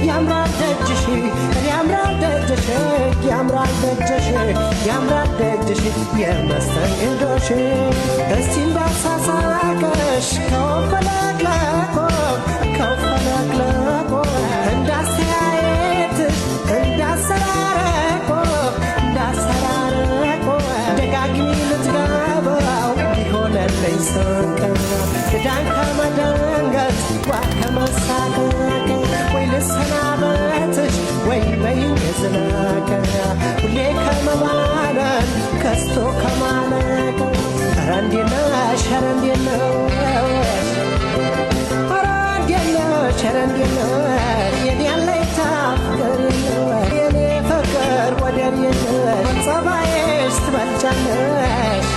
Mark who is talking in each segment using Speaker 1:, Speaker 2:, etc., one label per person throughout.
Speaker 1: ያምራል ደጅሽ ያምራል ደጅሽ ያምራል ደጅሽ ያምራል ደጅሽ የመስተንግዶሽ እስቲ እንዳሳሳቀሽ ከወፈለቅለቆ ከወፈለቅለቆ እንዳስተያየትሽ እንዳሰራረቆ እንዳሰራረቆ ደጋግሚ ልትገባው ሊሆነልኝ ስንቅር ዳን ከመደንገጥ ዋ ከመሳቀቅ ወይ ልሰናበትሽ ወይ በይኝ ዝለቅ ሁሌ ከመባነን ከስቶ ከማለቅ ኧረ እንዴት ነሽ ኧረ እንዴት ነሽ ኧረ እንዴት ነሽ ኧረ እንዴት ነሽ የኔ አለኝታ ፍቅር የለሽ የኔ ፍቅር ወደር የለሽ ጸባይሽ ትበልጫለሽ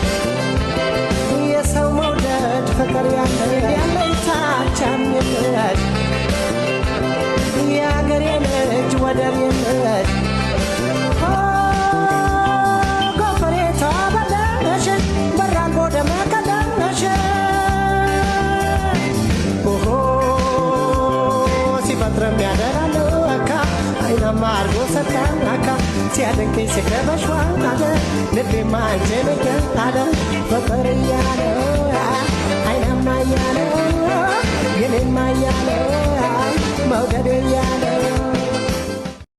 Speaker 1: የሰው መውደድ ፍቅር ያለሽ የኔ አለኝታ ቻም የለሽ የአገሬ ልጅ ወደር የለሽ ጎፈሬቷ በለሽ በራንጎ ደመቀለሽ ሲፈጥርም ያደራለካ አይናማ አርጎ ሰጣናካ ሲያደንቀኝ ሲገበሽ ዋናለ ልቤማ አንቺን እያለ ፍቅር እያለ አይናማ እያለ የኔማ እያለ መውደድ እያለ